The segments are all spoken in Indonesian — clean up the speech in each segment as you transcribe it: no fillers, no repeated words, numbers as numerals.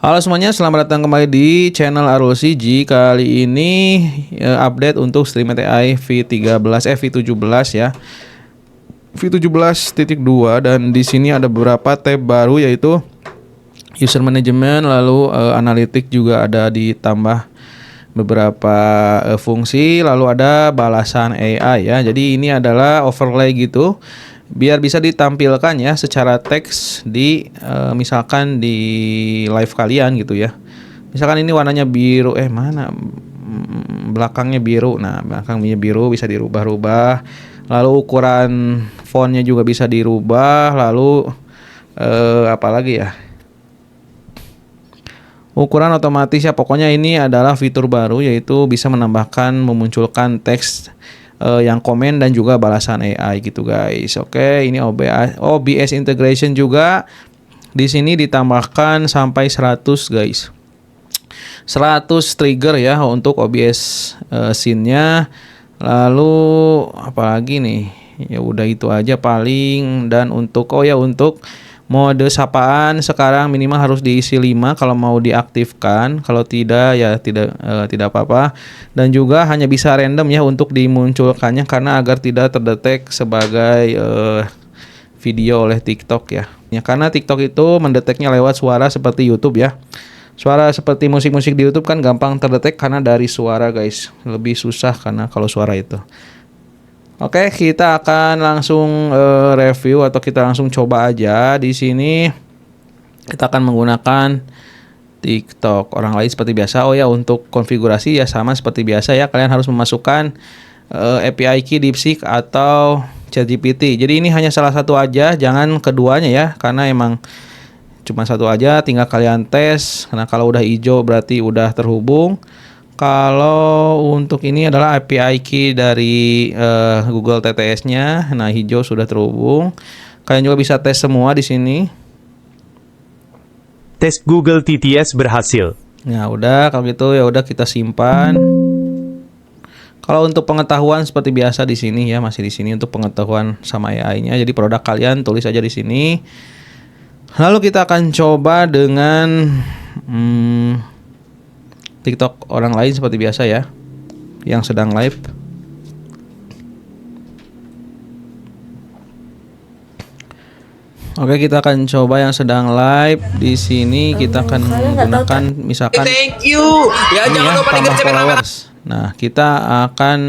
Halo semuanya, selamat datang kembali di channel Arul CG. Kali ini update untuk Streamlit AI V17 ya. V17.2 dan di sini ada beberapa tab baru yaitu user management, lalu analitik juga ada ditambah beberapa fungsi, lalu ada balasan AI ya. Jadi ini adalah overlay gitu biar bisa ditampilkan ya secara teks di misalkan di live kalian gitu ya. Misalkan ini warnanya biru, belakangnya biru. Nah, belakangnya biru bisa dirubah-rubah. Lalu ukuran fontnya juga bisa dirubah. Lalu apalagi ya? Ukuran otomatis ya, pokoknya ini adalah fitur baru yaitu bisa menambahkan memunculkan teks yang komen dan juga balasan AI gitu guys. Oke, ini OBS integration juga di sini ditambahkan sampai 100 guys. 100 trigger ya untuk OBS scene-nya. Lalu apalagi nih? Ya udah itu aja paling. Dan untuk untuk mode sapaan sekarang minimal harus diisi 5 kalau mau diaktifkan. Kalau tidak ya tidak apa-apa. Dan juga hanya bisa random ya untuk dimunculkannya karena agar tidak terdetek sebagai video oleh TikTok ya. Karena TikTok itu mendeteknya lewat suara seperti YouTube ya. Suara seperti musik-musik di YouTube kan gampang terdetek karena dari suara guys. Lebih susah karena kalau suara itu. Oke, kita akan langsung review atau kita langsung coba aja. Di sini kita akan menggunakan TikTok orang lain seperti biasa. Oh ya, untuk konfigurasi ya sama seperti biasa ya. Kalian harus memasukkan API key DeepSeek atau ChatGPT. Jadi ini hanya salah satu aja, jangan keduanya ya, karena emang cuma satu aja. Tinggal kalian tes. Karena kalau udah hijau berarti udah terhubung. Kalau untuk ini adalah API key dari Google TTS-nya. Nah, hijau sudah terhubung. Kalian juga bisa tes semua di sini. Tes Google TTS berhasil. Nah, udah kalau gitu ya udah kita simpan. Kalau untuk pengetahuan seperti biasa di sini ya, masih di sini untuk pengetahuan sama AI-nya. Jadi produk kalian tulis aja di sini. Lalu kita akan coba dengan TikTok orang lain seperti biasa ya, yang sedang live. Oke, kita akan coba yang sedang live di sini. Kita akan menggunakan misalkan thank you ya, jangan lupa tambah di-share followers. Nah, kita akan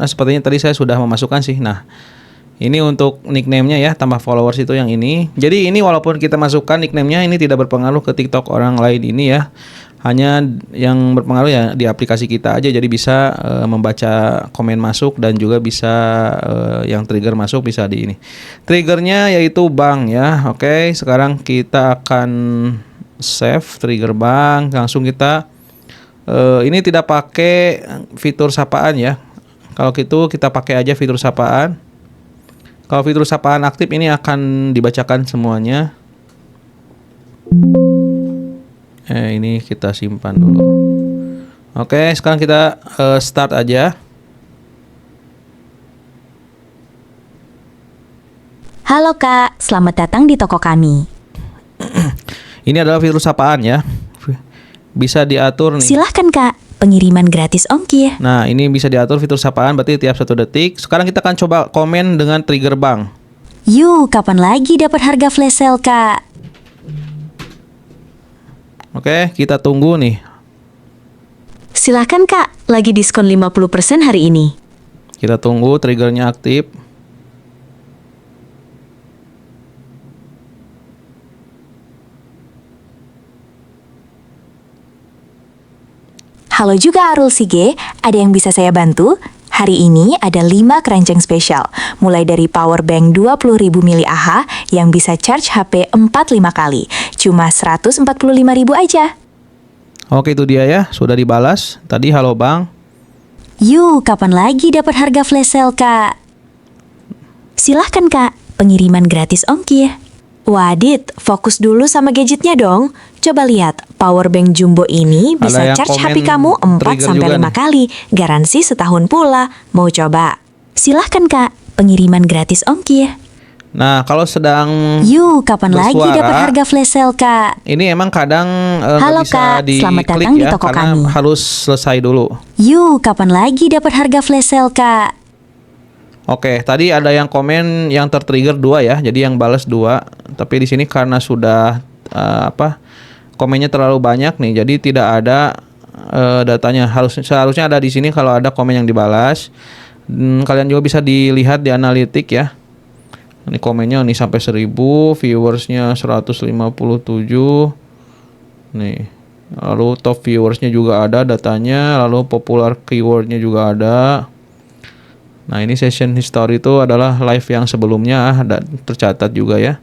sepertinya tadi saya sudah memasukkan sih. Nah, ini untuk nickname-nya ya, tambah followers itu yang ini. Jadi ini walaupun kita masukkan nickname-nya, ini tidak berpengaruh ke TikTok orang lain ini ya. Hanya yang berpengaruh ya di aplikasi kita aja. Jadi bisa membaca komen masuk dan juga bisa yang trigger masuk bisa di ini. Triggernya yaitu bank ya. Oke, sekarang kita akan save trigger bank. Langsung kita ini tidak pakai fitur sapaan ya. Kalau gitu kita pakai aja fitur sapaan. Kalau fitur sapaan aktif ini akan dibacakan semuanya. Ini kita simpan dulu. Oke, sekarang kita start aja. Halo Kak, selamat datang di toko kami. Ini adalah fitur sapaan ya. Bisa diatur nih. Silahkan Kak, pengiriman gratis ongkir. Nah, ini bisa diatur fitur sapaan berarti tiap 1 detik. Sekarang kita akan coba komen dengan trigger bank. Yuk, kapan lagi dapat harga flash sale Kak? Oke, kita tunggu nih. Silahkan Kak, lagi diskon 50% hari ini. Kita tunggu triggernya aktif. Halo juga Arul Sige, ada yang bisa saya bantu? Hari ini ada 5 keranjang spesial, mulai dari power bank 20.000 mAh yang bisa charge HP 4-5 kali, cuma 145.000 aja. Oke, itu dia ya, sudah dibalas. Tadi halo bang. Yuk, kapan lagi dapat harga flash sale Kak? Silahkan Kak, pengiriman gratis ongkir. Wadit, fokus dulu sama gadgetnya dong. Coba lihat, power bank jumbo ini bisa charge HP kamu 4-5 kali. Garansi setahun pula. Mau coba? Silahkan Kak, pengiriman gratis ongkir. Nah, kalau sedang Yuk, kapan lagi bersuara, dapat harga flash sale, Kak? ini emang kadang nggak Halo, bisa Kak. Selamat diklik datang di ya, toko karena kami. harus selesai dulu. Yuk, kapan lagi dapat harga flash sale, Kak? Oke, tadi ada yang komen yang tertrigger 2 ya, jadi yang balas 2. Tapi di sini karena sudah komennya terlalu banyak nih, jadi tidak ada datanya. Seharusnya ada di sini kalau ada komen yang dibalas. Kalian juga bisa dilihat di analitik ya. Ini komennya nih sampai 1000, viewersnya 157. Nih, lalu top viewersnya juga ada datanya, lalu popular keywordnya juga ada. Nah, ini session history itu adalah live yang sebelumnya ada tercatat juga ya.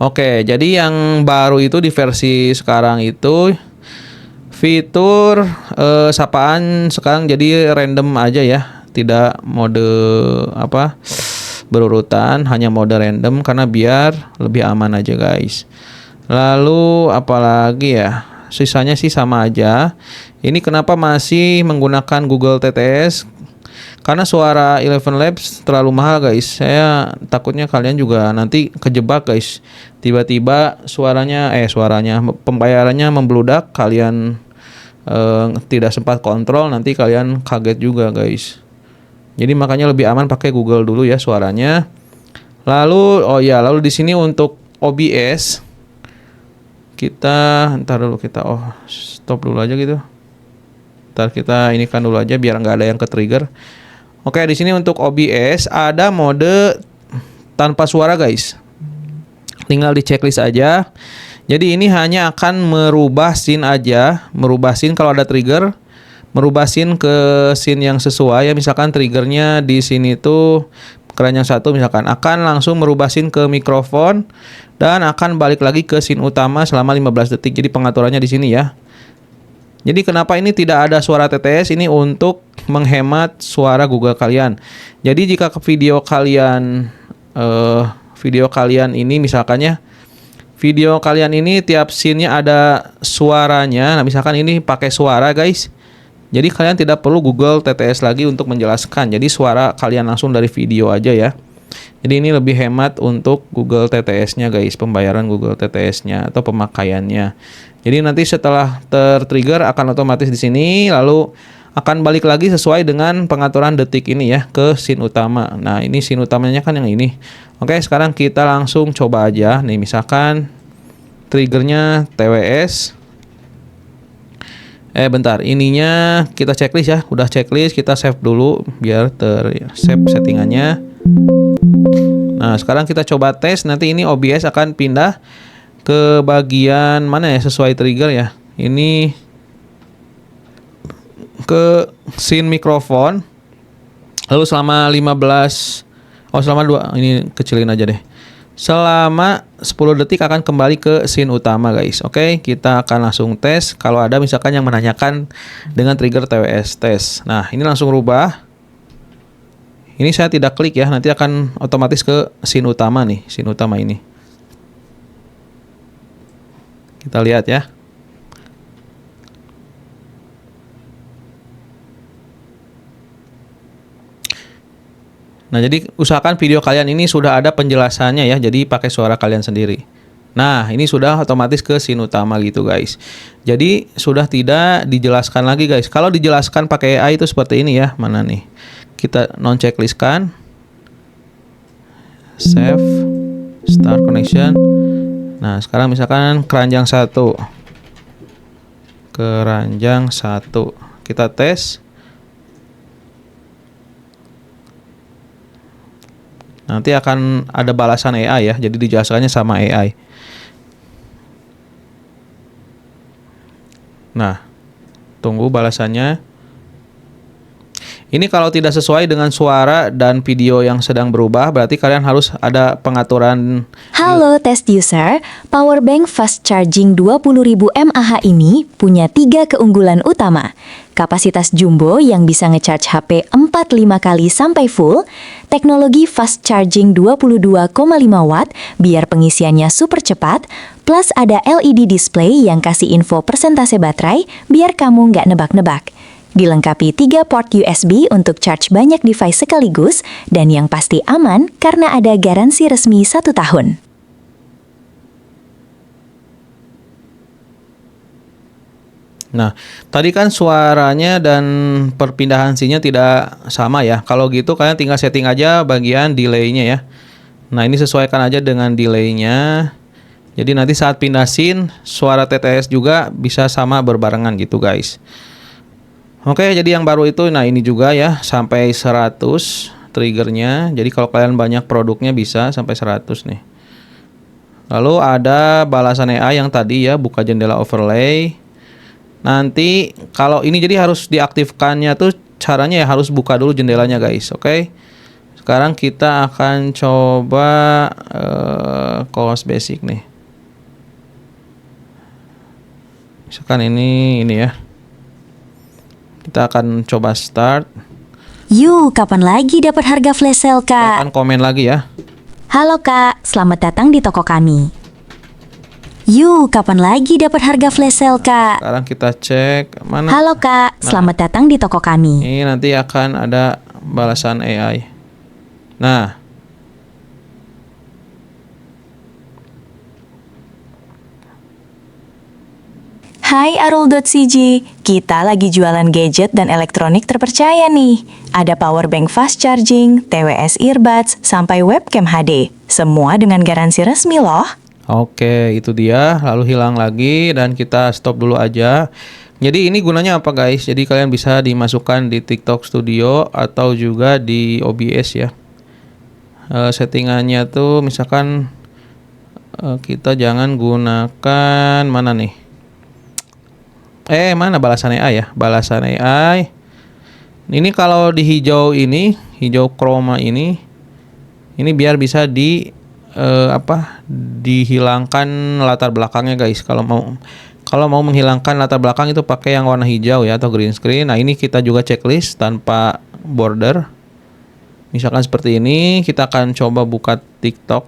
Oke, jadi yang baru itu di versi sekarang itu fitur sapaan sekarang jadi random aja ya, tidak mode berurutan, hanya mode random karena biar lebih aman aja guys. Lalu apalagi ya, sisanya sih sama aja. Ini kenapa masih menggunakan Google TTS? Karena suara Eleven Labs terlalu mahal guys. Saya takutnya kalian juga nanti kejebak guys. Tiba-tiba suaranya pembayarannya membludak, kalian tidak sempat kontrol, nanti kalian kaget juga guys. Jadi makanya lebih aman pakai Google dulu ya suaranya. Lalu lalu di sini untuk OBS kita stop dulu aja gitu. Ntar kita ini kan dulu aja biar nggak ada yang ke-trigger. Oke, di sini untuk OBS ada mode tanpa suara guys. Tinggal di checklist aja. Jadi ini hanya akan merubah scene aja, merubah scene kalau ada trigger, merubah scene ke scene yang sesuai ya. Misalkan triggernya di sini tuh keranjang 1 misalkan, akan langsung merubah scene ke mikrofon dan akan balik lagi ke scene utama selama 15 detik. Jadi pengaturannya di sini ya. Jadi kenapa ini tidak ada suara TTS? Ini untuk menghemat suara Google kalian. Jadi jika video kalian ini misalkannya video kalian ini tiap scene-nya ada suaranya. Nah, misalkan ini pakai suara guys. Jadi kalian tidak perlu Google TTS lagi untuk menjelaskan. Jadi suara kalian langsung dari video aja ya. Jadi ini lebih hemat untuk Google TTS-nya guys, pembayaran Google TTS-nya atau pemakaiannya. Jadi nanti setelah tertrigger akan otomatis di sini, lalu akan balik lagi sesuai dengan pengaturan detik ini ya ke scene utama. Nah, ini scene utamanya kan yang ini. Oke, sekarang kita langsung coba aja. Nih misalkan triggernya TWS. Bentar, ininya kita checklist ya. Udah checklist, kita save dulu biar ter-save settingannya. Nah, sekarang kita coba tes. Nanti ini OBS akan pindah ke bagian mana ya sesuai trigger ya. Ini ke scene mikrofon. Lalu selama 2, ini kecilin aja deh. Selama 10 detik akan kembali ke scene utama guys. Oke, kita akan langsung tes. Kalau ada misalkan yang menanyakan dengan trigger TWS tes. Nah, ini langsung rubah. Ini saya tidak klik ya, nanti akan otomatis ke scene utama nih, scene utama ini. Kita lihat ya. Nah, jadi usahakan video kalian ini sudah ada penjelasannya ya, jadi pakai suara kalian sendiri. Nah, ini sudah otomatis ke scene utama gitu guys. Jadi sudah tidak dijelaskan lagi guys. Kalau dijelaskan pakai AI itu seperti ini ya. Mana nih? Kita non checklistkan. Save. Start connection. Nah, sekarang misalkan keranjang 1. Keranjang 1. Kita tes. Nanti akan ada balasan AI ya. Jadi dijelaskannya sama AI. Nah, tunggu balasannya. Ini kalau tidak sesuai dengan suara dan video yang sedang berubah, berarti kalian harus ada pengaturan. Halo test user, Powerbank Fast Charging 20.000 mAh ini punya 3 keunggulan utama. Kapasitas jumbo yang bisa ngecharge HP 4-5 kali sampai full, teknologi fast charging 22,5 watt biar pengisiannya super cepat, plus ada LED display yang kasih info persentase baterai biar kamu nggak nebak-nebak. Dilengkapi 3 port USB untuk charge banyak device sekaligus, dan yang pasti aman karena ada garansi resmi 1 tahun. Nah, tadi kan suaranya dan perpindahan scene-nya tidak sama ya. Kalau gitu kalian tinggal setting aja bagian delay-nya ya. Nah, ini sesuaikan aja dengan delay-nya. Jadi nanti saat pindah scene, suara TTS juga bisa sama berbarengan gitu guys. Oke, jadi yang baru itu, nah ini juga ya, sampai 100 triggernya. Jadi kalau kalian banyak produknya bisa sampai 100 nih. Lalu ada balasan AI yang tadi ya, buka jendela overlay. Nanti kalau ini jadi harus diaktifkannya tuh caranya ya harus buka dulu jendelanya guys, oke? Sekarang kita akan coba close basic nih. Misalkan ini ya. Kita akan coba start. Yuk, kapan lagi dapat harga flash sale, Kita Kak? akan komen lagi ya. Halo, Kak. Selamat datang di toko kami. Yuk, kapan lagi dapat harga flash sale, Kak? Sekarang kita cek mana. Halo, Kak. Selamat datang di toko kami. Ini nanti akan ada balasan AI. Nah, Hai Arul.cg, kita lagi jualan gadget dan elektronik terpercaya nih. Ada power bank fast charging, TWS earbuds, sampai webcam HD. Semua dengan garansi resmi loh. oke, itu dia. Lalu hilang lagi dan kita stop dulu aja. Jadi ini gunanya apa guys? Jadi kalian bisa dimasukkan di TikTok Studio atau juga di OBS ya. Settingannya tuh misalkan kita jangan gunakan mana nih? Mana balasan AI ya? Balasan AI. Ini kalau di hijau ini, hijau chroma ini biar bisa dihilangkan latar belakangnya guys. Kalau mau menghilangkan latar belakang itu pakai yang warna hijau ya atau green screen. Nah, ini kita juga checklist tanpa border. Misalkan seperti ini, kita akan coba buka TikTok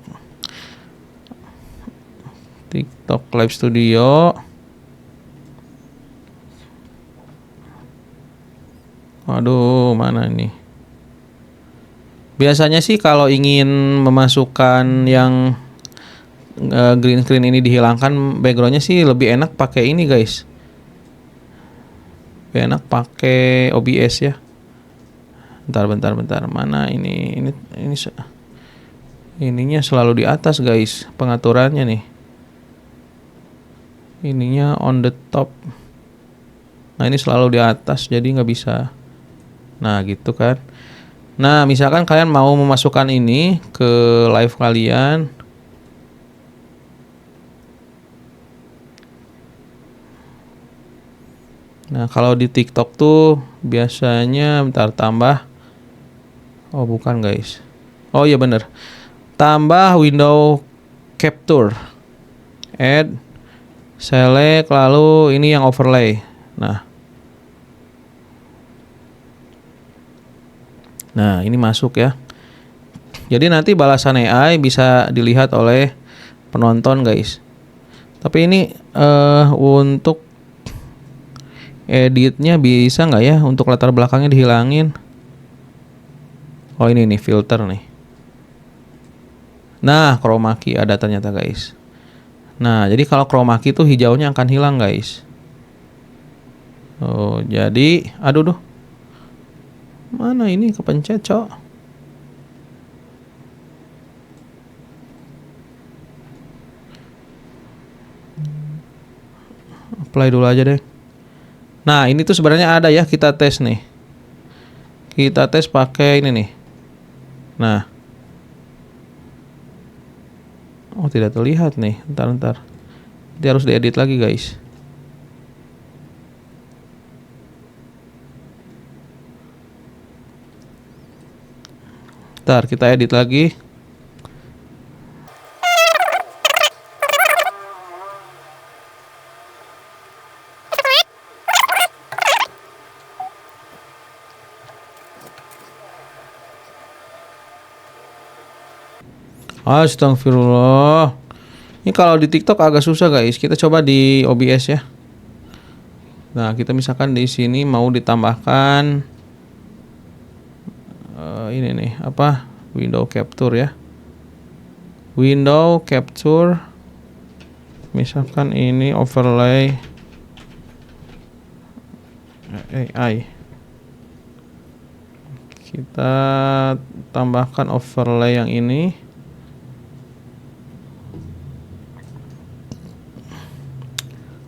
Live Studio. Waduh, mana ini? Biasanya sih kalau ingin memasukkan yang green screen ini dihilangkan backgroundnya sih lebih enak pakai ini guys. Lebih enak pakai OBS ya. Bentar. Mana ini ininya selalu di atas guys pengaturannya nih. Ininya on the top. Nah ini selalu di atas jadi nggak bisa. Nah gitu kan. Nah misalkan kalian mau memasukkan ini ke live kalian. Nah kalau di TikTok tuh biasanya bentar tambah. Oh bukan guys. Oh iya bener. Tambah window capture. Add. Select lalu ini yang overlay. Nah ini masuk ya. Jadi nanti balasan AI bisa dilihat oleh penonton guys. Tapi ini untuk editnya bisa nggak ya untuk latar belakangnya dihilangin? Oh ini nih filter nih. Nah chroma key ada ternyata guys. Nah jadi kalau chroma key tuh hijaunya akan hilang guys. Oh jadi aduh. Mana ini kepencet cok. Apply dulu aja deh. Nah ini tuh sebenarnya ada ya, kita tes nih. Kita tes pakai ini nih. Nah. Oh tidak terlihat nih. Bentar. Dia harus diedit lagi guys. Bentar, kita edit lagi. Astagfirullah. Ini kalau di TikTok agak susah guys. Kita coba di OBS ya. Nah, kita misalkan di sini mau ditambahkan ini nih, apa? Window capture ya. Window capture. Misalkan ini overlay AI. Kita tambahkan overlay yang ini.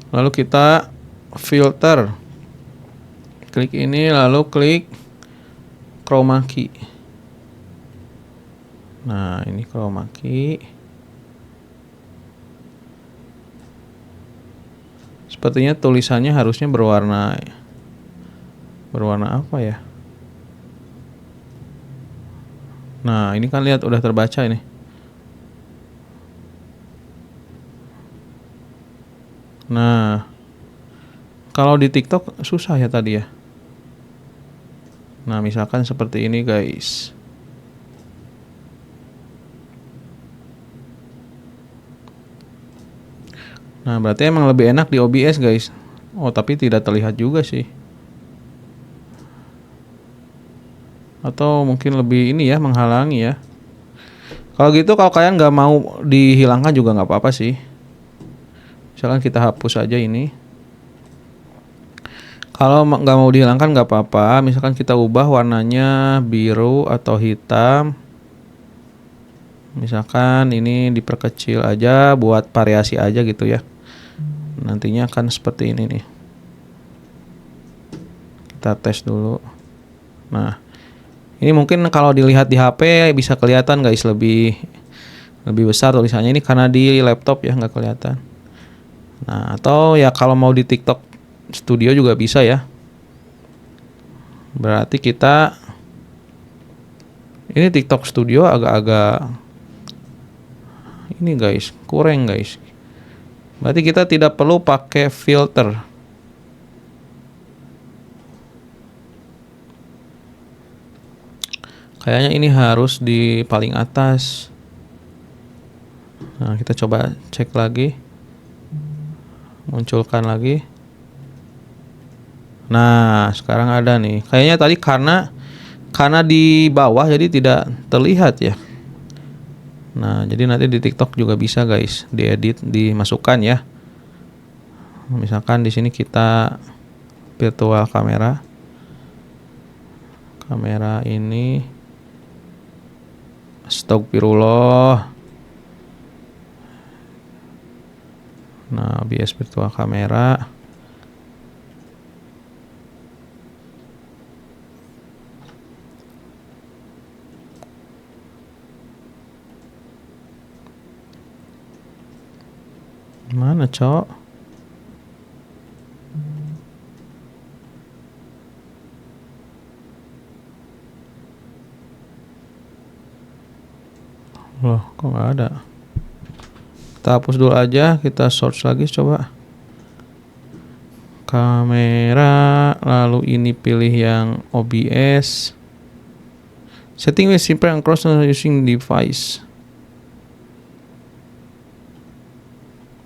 Lalu kita filter. Klik ini lalu klik chroma key. Nah, ini chroma key. Sepertinya tulisannya harusnya berwarna apa ya? Nah, ini kan lihat udah terbaca ini. Nah, kalau di TikTok susah ya tadi ya. Nah, misalkan seperti ini guys. Nah, berarti emang lebih enak di OBS guys. Oh, tapi tidak terlihat juga sih. Atau mungkin lebih ini ya, menghalangi ya. Kalau gitu, kalau kalian nggak mau dihilangkan juga nggak apa-apa sih. Misalkan kita hapus aja ini. Kalau nggak mau dihilangkan nggak apa-apa. Misalkan kita ubah warnanya biru atau hitam. Misalkan ini diperkecil aja buat variasi aja gitu ya. Nantinya akan seperti ini nih. Kita tes dulu. Nah, ini mungkin kalau dilihat di HP bisa kelihatan guys, lebih besar tulisannya. Ini karena di laptop ya nggak kelihatan. Nah, atau ya kalau mau di TikTok Studio juga bisa ya. Berarti kita ini TikTok Studio agak-agak ini guys, kurang guys. Berarti kita tidak perlu pakai filter. Kayaknya ini harus di paling atas. Nah, kita coba cek lagi. Munculkan lagi. Nah, sekarang ada nih. Kayaknya tadi karena di bawah jadi tidak terlihat ya. Nah, jadi nanti di TikTok juga bisa guys, diedit, dimasukkan ya. Misalkan di sini kita virtual kamera. Kamera ini astagfirullah. Nah, OBS virtual kamera. Mana, Cok? Loh, kok nggak ada? Kita hapus dulu aja, kita search lagi coba. Kamera, lalu ini pilih yang OBS. Setting with simple and cross using device.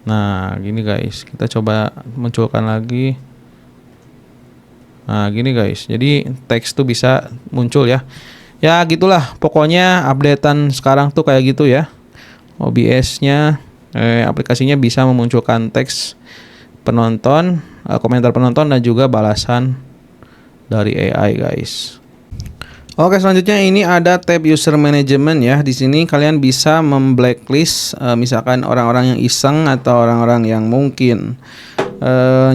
Nah, gini guys, kita coba munculkan lagi. Nah, gini guys, jadi teks tuh bisa muncul ya. Ya gitulah, pokoknya updatean sekarang tuh kayak gitu ya. OBS-nya, aplikasinya bisa memunculkan teks penonton, komentar penonton dan juga balasan dari AI guys. Oke, selanjutnya ini ada tab user management ya. Di sini kalian bisa memblacklist misalkan orang-orang yang iseng atau orang-orang yang mungkin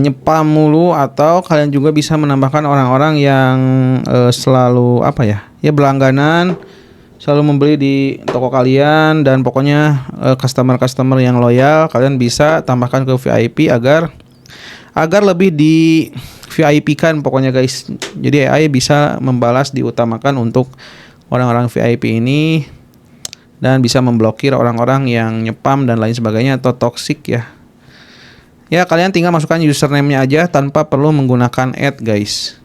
nyepam mulu, atau kalian juga bisa menambahkan orang-orang yang selalu apa ya? Ya berlangganan, selalu membeli di toko kalian, dan pokoknya customer-customer yang loyal kalian bisa tambahkan ke VIP agar lebih di VIP kan pokoknya guys. Jadi AI bisa membalas, diutamakan untuk orang-orang VIP ini, dan bisa memblokir orang-orang yang nyepam dan lain sebagainya atau toxic ya. Ya, kalian tinggal masukkan username-nya aja tanpa perlu menggunakan ad guys.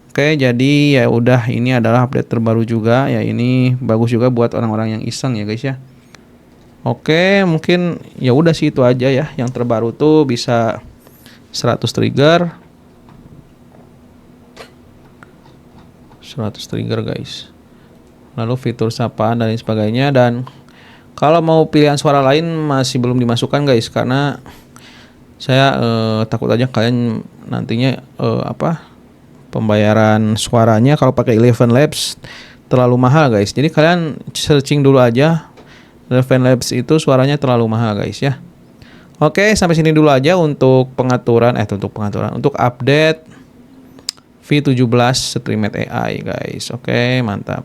Oke, jadi ya udah, ini adalah update terbaru juga ya. Ini bagus juga buat orang-orang yang iseng ya guys ya. Oke, mungkin ya udah sih itu aja ya. Yang terbaru tuh bisa 100 trigger, 100 trigger guys. Lalu fitur sapaan dan lain sebagainya. Dan kalau mau pilihan suara lain masih belum dimasukkan guys, karena saya takut aja kalian nantinya pembayaran suaranya kalau pakai Eleven Labs terlalu mahal guys. Jadi kalian searching dulu aja, Eleven Labs itu suaranya terlalu mahal guys ya. Oke, sampai sini dulu aja untuk pengaturan untuk update V17 Streamlit AI guys. Oke, mantap.